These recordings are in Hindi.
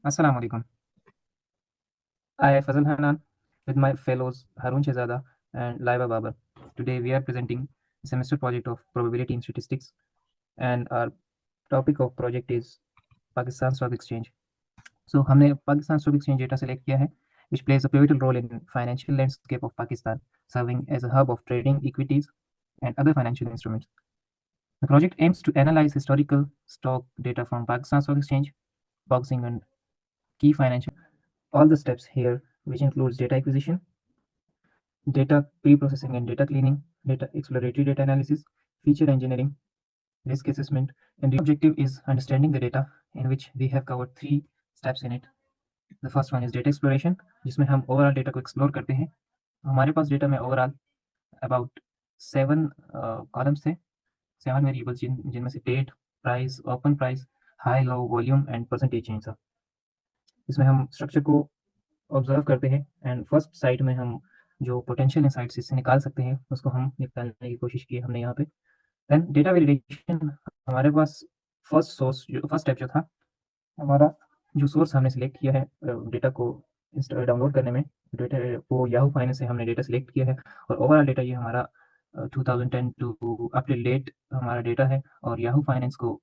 Assalamu alaikum. I, Fazal Hanan, with my fellows Harun Shehzada and Laiba Babar. Today we are presenting a semester project of probability in statistics, and our topic of project is Pakistan Stock Exchange. So हमने Pakistan Stock Exchange data select किया है, which plays a pivotal role in financial landscape of Pakistan, serving as a hub of trading equities and other financial instruments. The project aims to analyze historical stock data from Pakistan Stock Exchange, focusing on key financial all the steps here, which includes data acquisition, data pre-processing and data cleaning, data exploratory data analysis, feature engineering, risk assessment, and the objective is understanding the data, in which we have covered 3 steps in it. The first one is data exploration, जिसमें हम overall data को explore करते हैं. हमारे पास data में overall about 7 columns थे, 7 variables जिनमें से date, price, open price, high, low, volume and percentage change था. इसमें हम structure को ऑब्जर्व करते हैं एंड फर्स्ट साइड में हम जो पोटेंशियल इनसाइट्स इससे निकाल सकते हैं उसको हम निकालने की कोशिश की हमने यहाँ पे. देन डेटा वेलिडेशन, हमारे पास फर्स्ट स्टेप जो था, हमारा जो सोर्स हमने सिलेक्ट किया है डेटा को डाउनलोड करने में, डेटा वो याहू फाइनेंस से हमने डेटा सिलेक्ट किया है और ओवरऑल डेटा ये हमारा 2010 टू अप टू डेट हमारा डेटा है. और याहू फाइनेंस को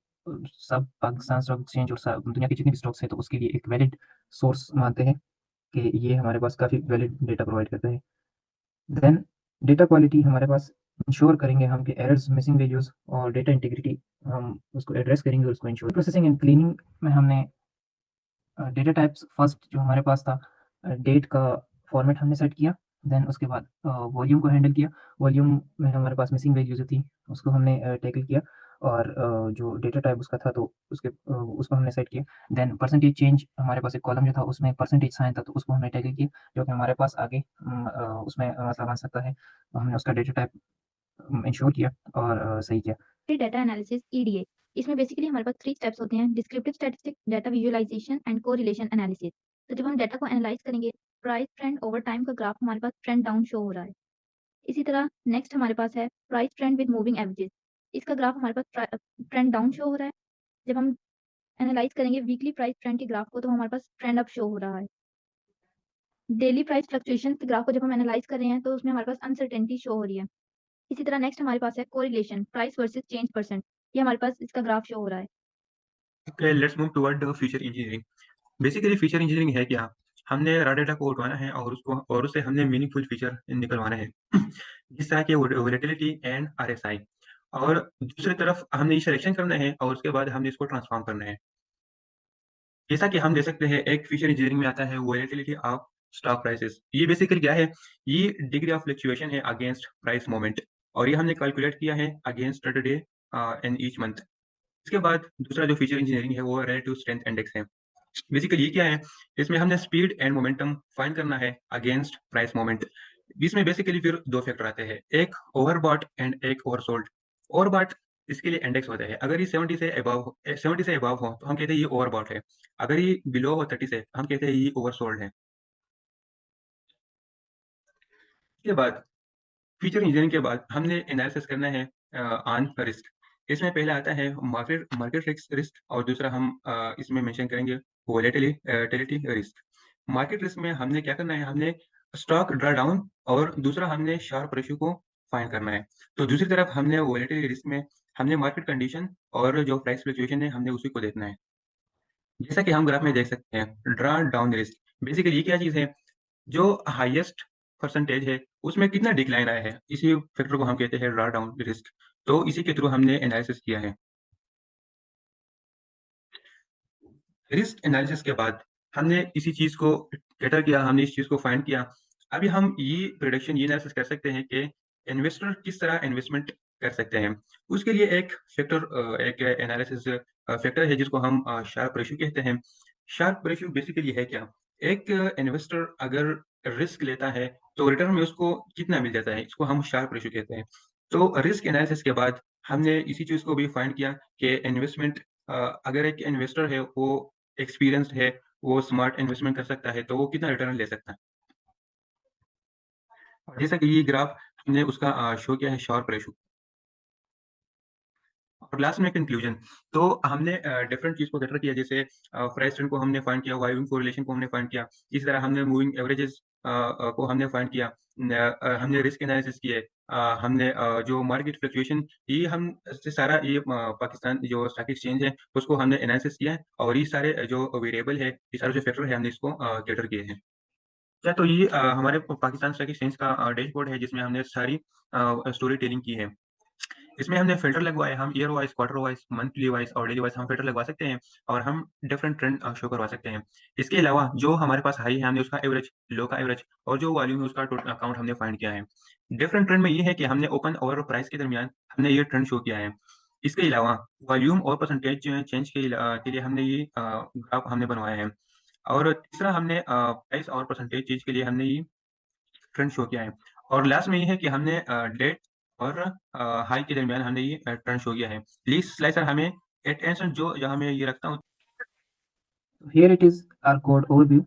सब पाकिस्तान स्टॉक एक्सचेंज और दुनिया की जितनी भी स्टॉक्स है तो उसके लिए एक वैलिड सोर्स मानते हैं कि ये हमारे पास काफ़ी वैलिड डेटा प्रोवाइड करता है. देन डेटा क्वालिटी हमारे पास इंश्योर करेंगे हम कि एरर्स, मिसिंग वैल्यूज़ और डेटा इंटीग्रिटी हम उसको एड्रेस करेंगे और उसको इंश्योर. प्रोसेसिंग एंड क्लीनिंग में हमने डेटा टाइप्स फर्स्ट जो हमारे पास था, डेट का फॉर्मेट हमने सेट किया. देन उसके बाद वॉल्यूम को हैंडल किया. वॉल्यूम में हमारे पास मिसिंग वैल्यूज़ थी, उसको हमने टैकल किया. और जो डेटा टाइप उसका था तो उसको हमने सेट किया. देन परसेंटेज चेंज, हमारे पास एक कॉलम जो था उसमें परसेंटेज साइन था तो उसको हमने टैकल किया, जो कि हमारे पास आगे उसमें मतलब आ सकता है. हमने उसका डेटा टाइप इंश्योर किया और सही किया. डेटा एनालिसिस ईडीए, इसमें बेसिकली हमारे पास 3 स्टेप्स होते हैं: descriptive statistics, data visualization and correlation analysis. तो जब हम डेटा को एनालाइज करेंगे, प्राइस ट्रेंड ओवर टाइम का ग्राफ हमारे पास ट्रेंड डाउन शो हो रहा है. इसी तरह नेक्स्ट हमारे पास है price trend with moving averages. इसका ग्राफ हमारे पास ट्रेंड डाउन शो हो रहा है. जब हम एनालाइज करेंगे वीकली प्राइस ट्रेंड के ग्राफ को तो हमारे पास ट्रेंड अप शो हो रहा है. डेली प्राइस फ्लक्चुएशन के ग्राफ को जब हम एनालाइज कर रहे हैं तो उसमें हमारे पास अनसर्टेनिटी शो हो रही है. इसी तरह नेक्स्ट हमारे पास है correlation, price versus change percent. ये हमारे पास इसका ग्राफ शो हो रहा है. Okay, let's move toward the feature engineering. Basically feature engineering है क्या? हमने रॉ डेटा को उठवाना है और उससे हमने मीनिंगफुल फीचर निकलवाना है जिस तरह की वोलेटिलिटी एंड आरएसआई. और दूसरी तरफ हमने ये सिलेक्शन करना है और उसके बाद हमने इसको ट्रांसफॉर्म करना है. जैसा कि हम देख सकते हैं, एक फीचर इंजीनियरिंग में आता है वोलेटिलिटी ऑफ स्टॉक प्राइसेस. ये बेसिकली क्या है? ये डिग्री ऑफ फ्लक्चुएशन है अगेंस्ट प्राइस मोमेंट, और ये हमने कैलकुलेट किया है against day and each month. इसके बाद दूसरा जो फीचर इंजीनियरिंग है वो रिलेटिव स्ट्रेंथ इंडेक्स है. बेसिकली ये क्या है? इसमें हमने स्पीड एंड मोमेंटम फाइंड करना है अगेंस्ट प्राइस मोमेंट. इसमें बेसिकली फिर 2 फैक्टर आते हैं, एक ओवरबॉट एंड एक ओवरसोल्ड. ओवरबॉट इसके लिए इंडेक्स होता है. अगर ये 70 से अबव हो तो हम कहते हैं ये ओवरबॉट है. अगर ये बिलो हो 30 से हम कहते हैं ये ओवरसोल्ड है. इसके बाद फीचर इंजीनियरिंग के बाद हमने एनालिसिस करना है ऑन रिस्क. इसमें पहला आता है मार्केट रिस्क और दूसरा हम इसमें मेंशन करेंगे वोलेटिलिटी रिस्क. मार्केट रिस्क में हमने क्या करना है? हमने स्टॉक ड्रा डाउन और दूसरा हमने शार्प रेशियो को फाइंड करना है. तो दूसरी तरफ हमने वोलेटिलिटी रिस्क में हमने मार्केट कंडीशन और जो प्राइस फ्लक्चुएशन है हमने उसी को देखना है. जैसा कि हम ग्राफ में देख सकते हैं, ड्रा डाउन रिस्क बेसिकली ये क्या चीज़ है? जो हाईएस्ट परसेंटेज है उसमें कितना डिक्लाइन आया है, इसी फैक्टर को हम कहते हैं ड्रा डाउन रिस्क. तो इसी के थ्रू हमने एनालिसिस किया है. रिस्क एनालिसिस के बाद हमने इसी चीज़ को कैटर किया, हमने इस चीज़ को फाइंड किया. अभी हम ये प्रेडिक्शन, ये एनालिसिस कर सकते हैं कि इन्वेस्टर किस तरह इन्वेस्टमेंट कर सकते हैं. उसके लिए एक फैक्टर एक एनालिसिस फैक्टर है जिसको हम शार्प रेशियो कहते हैं. शार्प रेशियो बेसिकली है क्या? एक इन्वेस्टर अगर रिस्क लेता है तो रिटर्न में उसको कितना मिल जाता है, इसको हम शार्प रेशियो कहते हैं. तो रिस्क एनालिसिस के बाद हमने इसी चीज़ को भी फाइंड किया कि इन्वेस्टमेंट अगर एक इन्वेस्टर है वो एक्सपीरियंस्ड है, वो स्मार्ट इन्वेस्टमेंट कर सकता है, तो वो कितना रिटर्न ले सकता है. और जैसा कि ये ग्राफ हमने उसका शो किया है शार्प रेशियो. और लास्ट में कंक्लूजन। तो हमने डिफरेंट चीज़ को कैटर किया, जैसे प्राइस ट्रेंड को हमने फाइंड किया, वॉल्यूम कोरिलेशन को हमने फाइंड किया, इसी तरह हमने मूविंग एवरेजेस को हमने फाइंड किया, हमने रिस्क एनालिसिस किए, हमने जो मार्केट फ्लक्चुएशन, ये हम से सारा ये पाकिस्तान जो स्टॉक एक्सचेंज है उसको हमने एनालिसिस किया है, और ये सारे जो वेरिएबल है, ये सारे जो फैक्टर है, हमने इसको कैटर किए हैं। क्या तो ये हमारे पाकिस्तान स्टॉक एक्सचेंज का डैशबोर्ड है, जिसमें हमने सारी स्टोरी टेलिंग की है। इसमें हमने फ़िल्टर लगवाए, हम year wise, quarter wise, monthly wise और डेली वाइज़ हम फ़िल्टर लगवा सकते हैं, और हम डिफरेंट ट्रेंड शो करवा सकते हैं। इसके अलावा जो हमारे पास हाई है, हमने उसका एवरेज, लो का एवरेज और जो वॉल्यूम है उसका टोटल अकाउंट हमने फाइंड किया है। डिफरेंट ट्रेंड में ये है कि हमने ओपन और प्राइस के दरमियान हमने ये ट्रेंड शो किया है। इसके अलावा वॉल्यूम और परसेंटेज चेंज के लिए हमने ये ग्राफ हमने बनवाया है। और तीसरा हमने प्राइस और परसेंटेज चेंज के लिए हमने ये ट्रेंड शो किया है। और लास्ट में ये है कि हमने डेट और हाई के दरमियान हमने ये ट्रेंड शो किया है। प्लीज स्लाइसर हमें अटेंशन जो जहाँ मैं ये रखता हूँ। Here it is our code overview.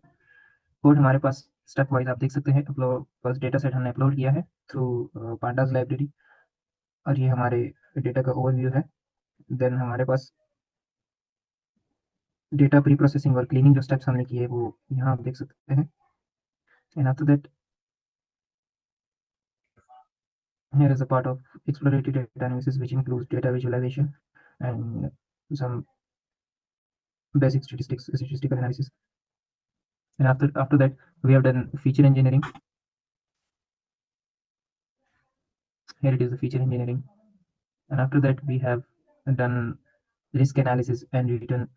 Code हमारे पास स्टेप वाइज आप देख सकते हैं। अपलोड फर्स्ट डेटा सेट हमने अपलोड किया है थ्रू पांडास लाइब्रेरी, और ये हमारे डेटा का ओवरव्यू है। देन हमारे पास डेटा प्री प्रोसेसिंग और क्लीनिंग जो स्टेप्स हमने किए वो यहाँ आप देख सकते हैं। And after that here is a part of exploratory data analysis which includes data visualization and some basic statistical analysis. And after that we have done feature engineering. Here it is the feature engineering, and after that we have done risk analysis and written